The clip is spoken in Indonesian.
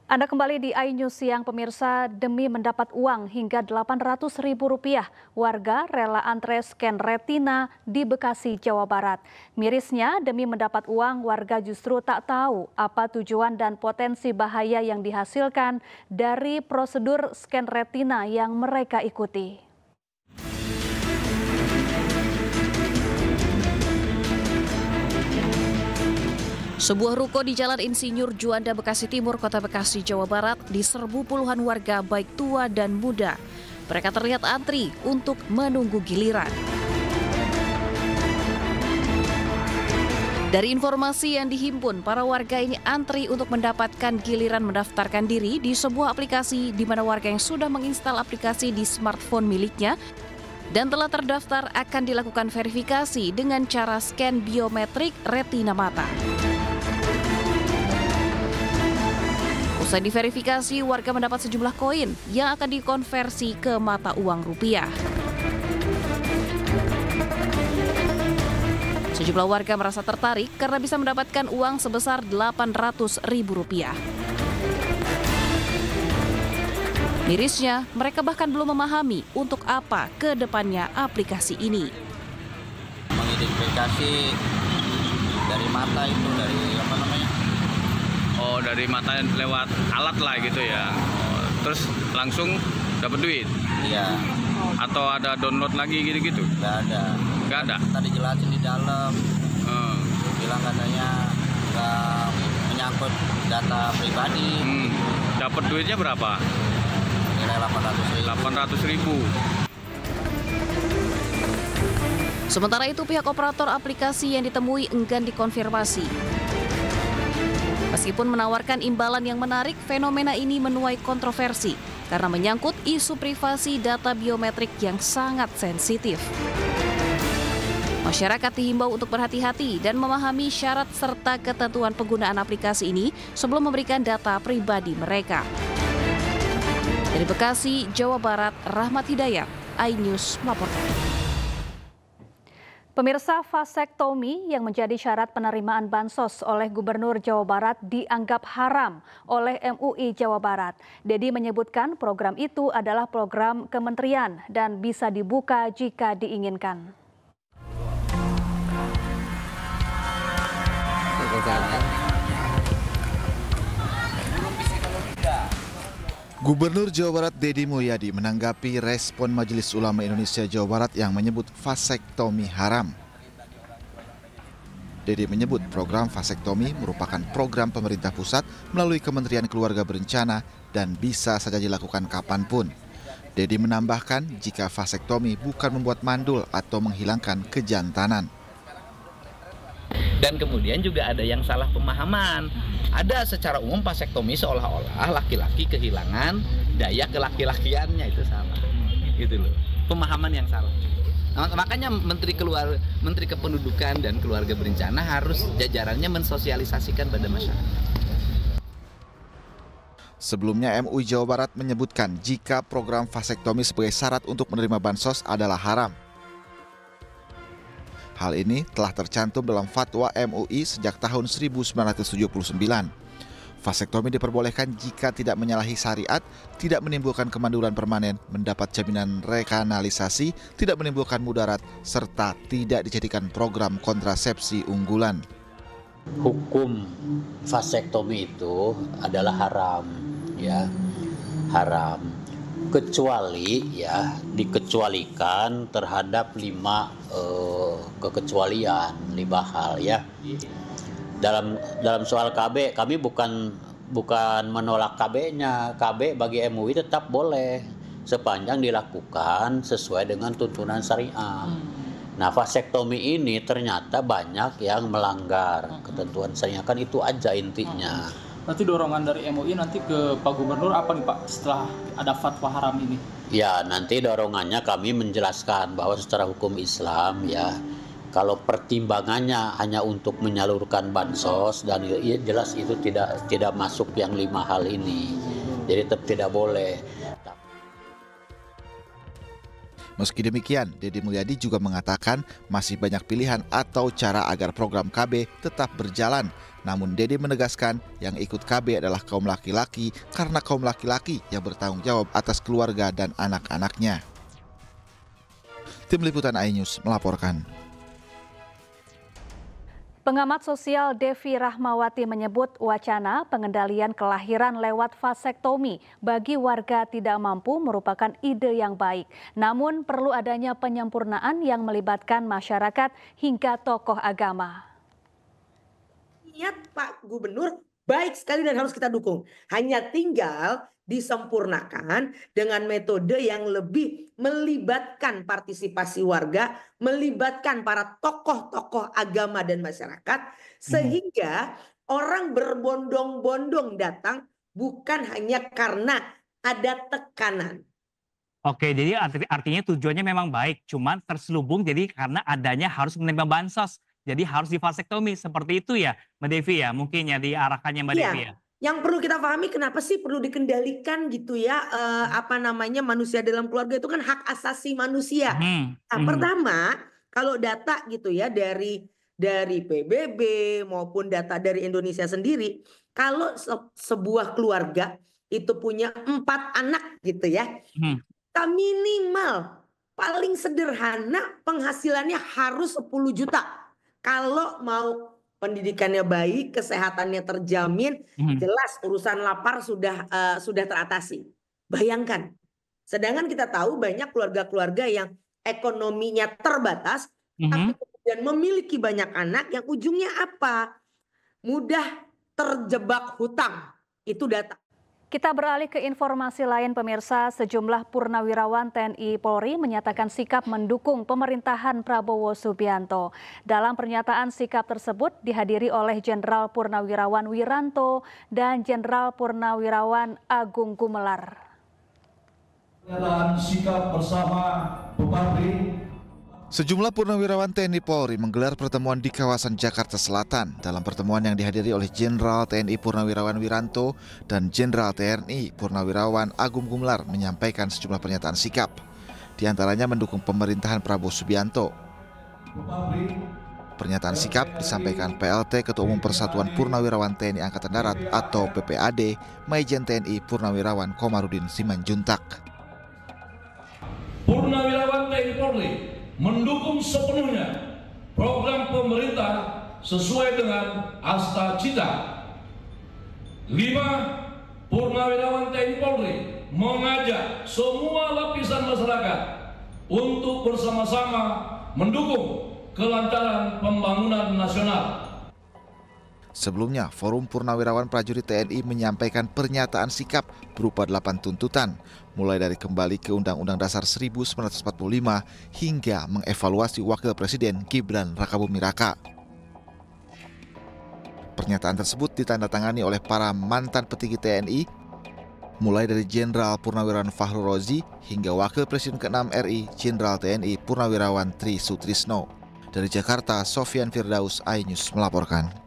Anda kembali di iNews Siang pemirsa, demi mendapat uang hingga Rp800.000, warga rela antre scan retina di Bekasi, Jawa Barat. Mirisnya, demi mendapat uang, warga justru tak tahu apa tujuan dan potensi bahaya yang dihasilkan dari prosedur scan retina yang mereka ikuti. Sebuah ruko di Jalan Insinyur Juanda, Bekasi Timur, Kota Bekasi, Jawa Barat diserbu puluhan warga baik tua dan muda. Mereka terlihat antri untuk menunggu giliran. Dari informasi yang dihimpun, para warga ini antri untuk mendapatkan giliran mendaftarkan diri di sebuah aplikasi di mana warga yang sudah menginstal aplikasi di smartphone miliknya dan telah terdaftar akan dilakukan verifikasi dengan cara scan biometrik retina mata. Usai diverifikasi, warga mendapat sejumlah koin yang akan dikonversi ke mata uang rupiah. Sejumlah warga merasa tertarik karena bisa mendapatkan uang sebesar Rp800.000. Mirisnya, mereka bahkan belum memahami untuk apa ke depannya aplikasi ini. Mengidentifikasi dari mata itu, dari apa namanya? Oh, dari mata lewat alat lah gitu ya. Terus langsung dapat duit? Iya. Atau ada download lagi gitu-gitu? Nggak ada. Nggak ada? Tadi jelasin di dalam. Bilang katanya nggak menyangkut data pribadi. Dapat duitnya berapa? Nilai Rp800.000. Sementara itu, pihak operator aplikasi yang ditemui enggan dikonfirmasi. Meskipun menawarkan imbalan yang menarik, fenomena ini menuai kontroversi karena menyangkut isu privasi data biometrik yang sangat sensitif. Masyarakat dihimbau untuk berhati-hati dan memahami syarat serta ketentuan penggunaan aplikasi ini sebelum memberikan data pribadi mereka. Dari Bekasi, Jawa Barat, Rahmat Hidayat, iNews melaporkan. Pemirsa, vasektomi yang menjadi syarat penerimaan bansos oleh Gubernur Jawa Barat dianggap haram oleh MUI Jawa Barat. Dedi menyebutkan program itu adalah program kementerian dan bisa dibuka jika diinginkan. Gubernur Jawa Barat Dedi Mulyadi menanggapi respon Majelis Ulama Indonesia Jawa Barat yang menyebut vasektomi haram. Dedi menyebut program vasektomi merupakan program pemerintah pusat melalui Kementerian Keluarga Berencana dan bisa saja dilakukan kapanpun. Dedi menambahkan jika vasektomi bukan membuat mandul atau menghilangkan kejantanan. Dan kemudian juga ada yang salah pemahaman. Ada secara umum vasektomi seolah-olah laki-laki kehilangan daya kelaki-lakiannya, itu salah. Gitu loh. Pemahaman yang salah. Nah, makanya Menteri Kependudukan dan Keluarga Berencana harus jajarannya mensosialisasikan pada masyarakat. Sebelumnya MUI Jawa Barat menyebutkan jika program vasektomi sebagai syarat untuk menerima bansos adalah haram. Hal ini telah tercantum dalam fatwa MUI sejak tahun 1979. Vasektomi diperbolehkan jika tidak menyalahi syariat, tidak menimbulkan kemandulan permanen, mendapat jaminan rekanalisasi, tidak menimbulkan mudarat, serta tidak dijadikan program kontrasepsi unggulan. Hukum vasektomi itu adalah haram, ya, haram. Kecuali ya dikecualikan terhadap 5 kekecualian, 5 hal ya. Dalam soal KB kami bukan menolak KB-nya. KB bagi MUI tetap boleh sepanjang dilakukan sesuai dengan tuntunan syariah. Nah, vasektomi ini ternyata banyak yang melanggar ketentuan syariah, kan itu aja intinya. Nanti dorongan dari MUI nanti ke Pak Gubernur apa nih Pak setelah ada fatwa haram ini? Ya, nanti dorongannya kami menjelaskan bahwa secara hukum Islam ya, kalau pertimbangannya hanya untuk menyalurkan bansos dan ya, jelas itu tidak masuk yang 5 hal ini. Jadi tetap tidak boleh. Meski demikian, Dedi Mulyadi juga mengatakan masih banyak pilihan atau cara agar program KB tetap berjalan. Namun Dede menegaskan yang ikut KB adalah kaum laki-laki karena kaum laki-laki yang bertanggung jawab atas keluarga dan anak-anaknya. Tim Liputan iNews melaporkan. Pengamat sosial Devi Rahmawati menyebut wacana pengendalian kelahiran lewat vasektomi bagi warga tidak mampu merupakan ide yang baik. Namun perlu adanya penyempurnaan yang melibatkan masyarakat hingga tokoh agama. Niat Pak Gubernur baik sekali dan harus kita dukung. Hanya tinggal disempurnakan dengan metode yang lebih melibatkan partisipasi warga, melibatkan para tokoh-tokoh agama dan masyarakat, sehingga orang berbondong-bondong datang bukan hanya karena ada tekanan. Oke, jadi artinya tujuannya memang baik, cuman terselubung jadi karena adanya harus menerima bansos. Jadi harus divasektomi, seperti itu ya Mbak Devi ya, mungkin ya diarahkannya Mbak Devi ya. Yang perlu kita pahami kenapa sih perlu dikendalikan gitu ya, manusia dalam keluarga itu kan hak asasi manusia. Pertama, kalau data gitu ya dari PBB maupun data dari Indonesia sendiri, kalau sebuah keluarga itu punya 4 anak gitu ya, minimal paling sederhana penghasilannya harus 10 juta. Kalau mau pendidikannya baik, kesehatannya terjamin, jelas urusan lapar sudah teratasi. Bayangkan, sedangkan kita tahu banyak keluarga-keluarga yang ekonominya terbatas, tapi kemudian memiliki banyak anak yang ujungnya apa? Mudah terjebak hutang. Itu data. Kita beralih ke informasi lain pemirsa, sejumlah purnawirawan TNI Polri menyatakan sikap mendukung pemerintahan Prabowo Subianto. Dalam pernyataan sikap tersebut dihadiri oleh Jenderal Purnawirawan Wiranto dan Jenderal Purnawirawan Agung Gumelar. Pernyataan sikap bersama Bupati. Sejumlah purnawirawan TNI Polri menggelar pertemuan di kawasan Jakarta Selatan. Dalam pertemuan yang dihadiri oleh Jenderal TNI Purnawirawan Wiranto dan Jenderal TNI Purnawirawan Agung Gumelar menyampaikan sejumlah pernyataan sikap. Di antaranya mendukung pemerintahan Prabowo Subianto. Pernyataan sikap disampaikan PLT Ketua Umum Persatuan Purnawirawan TNI Angkatan Darat atau PPAD, Majen TNI Purnawirawan Komarudin Simanjuntak. Purnawirawan TNI Polri mendukung sepenuhnya program pemerintah sesuai dengan Asta Cita. 5. Purnawirawan TNI Polri mengajak semua lapisan masyarakat untuk bersama-sama mendukung kelancaran pembangunan nasional. Sebelumnya, Forum Purnawirawan Prajurit TNI menyampaikan pernyataan sikap berupa 8 tuntutan, mulai dari kembali ke Undang-Undang Dasar 1945 hingga mengevaluasi Wakil Presiden Gibran Rakabuming Raka. Pernyataan tersebut ditandatangani oleh para mantan petinggi TNI, mulai dari Jenderal Purnawirawan Fahrul Rozi hingga Wakil Presiden ke-6 RI Jenderal TNI Purnawirawan Tri Sutrisno. Dari Jakarta, Sofyan Firdaus, iNews melaporkan.